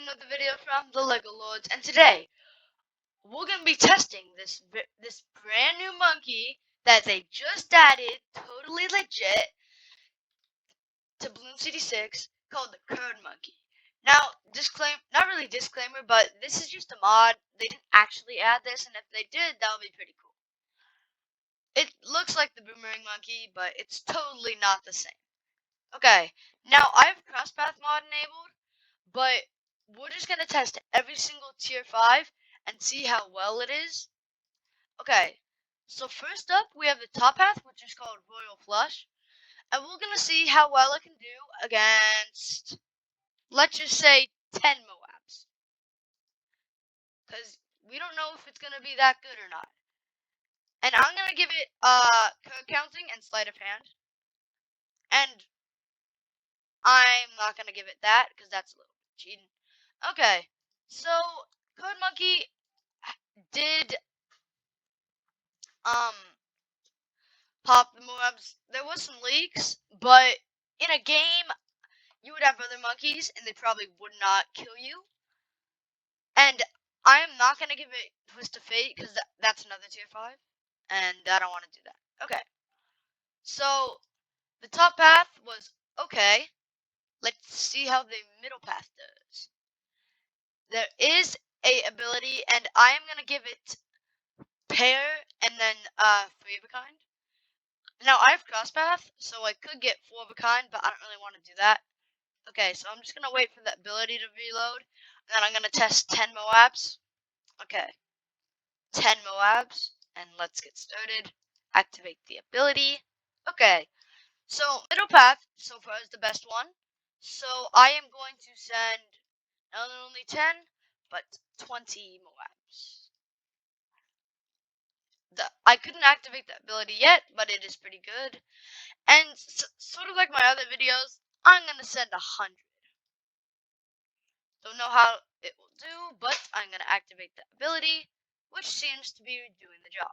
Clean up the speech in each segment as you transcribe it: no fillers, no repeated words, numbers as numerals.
another video from the Lego Lords, and today we're gonna be testing this brand new monkey that they just added, totally legit, to BTD6 called the Curd Monkey. Now, not really disclaimer, but this is just a mod. They didn't actually add this, and if they did, that would be pretty cool. It looks like the Boomerang Monkey, but it's totally not the same. Okay, now I have Crosspath mod enabled, but we're just going to test every single tier 5 and see how well it is. Okay, so first up we have the top path, which is called Royal Flush, and we're going to see how well it can do against, let's just say, 10 Moabs, because we don't know if it's going to be that good or not. And I'm going to give it code counting and sleight of hand, and I'm not going to give it that because that's a little cheating. Okay, so Code Monkey did pop the Moabs. There was some leaks, but in a game you would have other monkeys and they probably would not kill you. And I am not gonna give it Twist of Fate because that's another tier 5, and I don't want to do that. Okay, so the top path was okay. Let's see how the middle path does. There is a ability, and I am gonna give it pair and then 3 of a kind. Now I have Crosspath, so I could get 4 of a kind, but I don't really want to do that. Okay, so I'm just gonna wait for the ability to reload, and then I'm gonna test 10 Moabs. Okay, 10 Moabs, and let's get started. Activate the ability. Okay, so middle path so far is the best one. So I am going to send not only 10, but 20 Moabs. I couldn't activate the ability yet, but it is pretty good. And sort of like my other videos, I'm gonna send 100. Don't know how it will do, but I'm gonna activate the ability, which seems to be doing the job.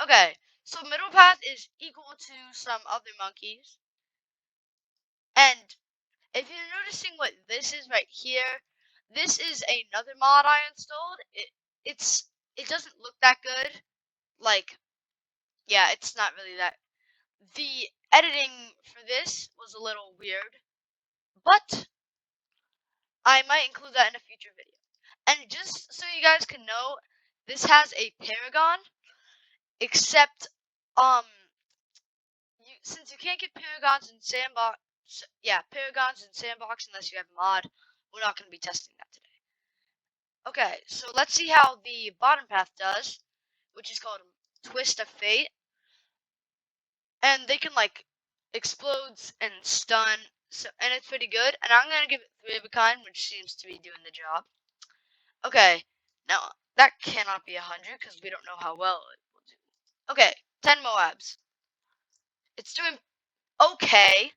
Okay, so middle path is equal to some other monkeys. And if you're noticing what this is right here, this is another mod I installed. It doesn't look that good. Like, yeah, it's not really that. The editing for this was a little weird, but I might include that in a future video. And just so you guys can know, this has a Paragon, except since you can't get Paragons in Sandbox, Paragons in Sandbox unless you have a mod, we're not going to be testing that today. Okay, so let's see how the bottom path does, which is called Twist of Fate. And they can like explodes and stun, and it's pretty good. And I'm gonna give it 3 of a kind, which seems to be doing the job. Okay, now that cannot be 100 because we don't know how well it will do. Okay, 10 Moabs. It's doing okay.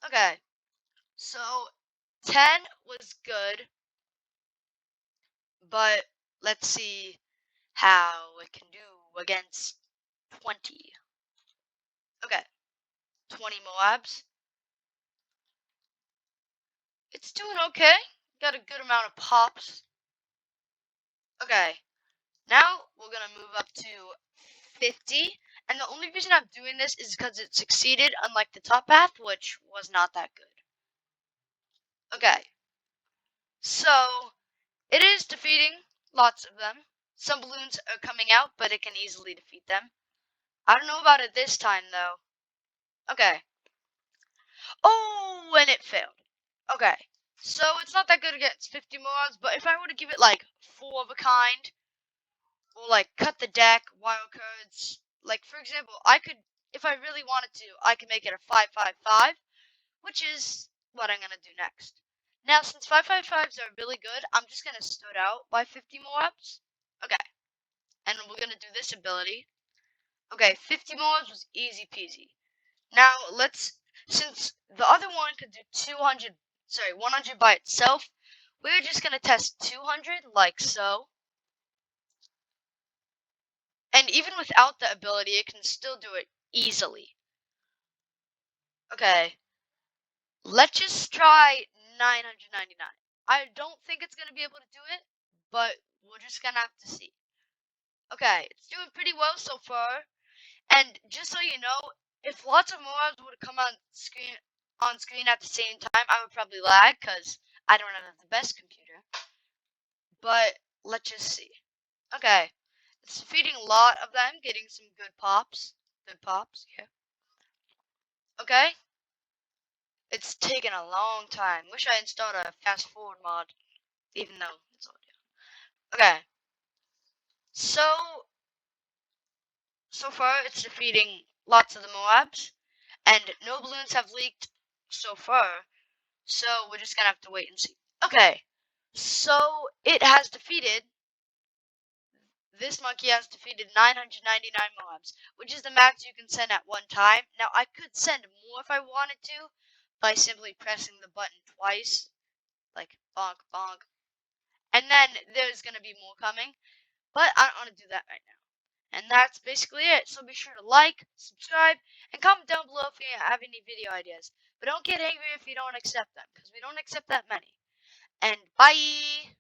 Okay, so 10 was good, but let's see how it can do against 20. Okay, 20 Moabs. It's doing okay. Got a good amount of pops. Okay, now we're gonna move up to 50. And the only reason I'm doing this is because it succeeded, unlike the top path, which was not that good. Okay, so it is defeating lots of them. Some balloons are coming out, but it can easily defeat them. I don't know about it this time, though. Okay. Oh, and it failed. Okay, so it's not that good against 50 mods, but if I were to give it like 4 of a kind, or like cut the deck, wild cards, like for example, I could, if I really wanted to, I could make it a 5-5-5, which is what I'm gonna do next. Now, since 5-5-5s are really good, I'm just gonna start out by 50 Moabs. Okay, and we're gonna do this ability. Okay, 50 Moabs was easy peasy. Now since the other one could do 100 by itself, we're just gonna test 200 like so. And even without the ability, it can still do it easily. Okay. Let's just try 999. I don't think it's gonna be able to do it, but we're just gonna have to see. Okay, it's doing pretty well so far. And just so you know, if lots of mobs would come on screen at the same time, I would probably lag because I don't have the best computer. But let's just see. Okay, it's feeding a lot of them, getting some good pops. Good pops, yeah. Okay, it's taken a long time. Wish I installed a fast forward mod, even though it's all down. Okay, so far it's defeating lots of the Moabs, and no balloons have leaked so far. So we're just gonna have to wait and see. Okay, so it has defeated. This monkey has defeated 999 mobs, which is the max you can send at one time. Now I could send more if I wanted to, by simply pressing the button twice, like bonk bonk, and then there's gonna be more coming. But I don't want to do that right now. And that's basically it. So be sure to like, subscribe, and comment down below if you have any video ideas. But don't get angry if you don't accept them, because we don't accept that many. And bye!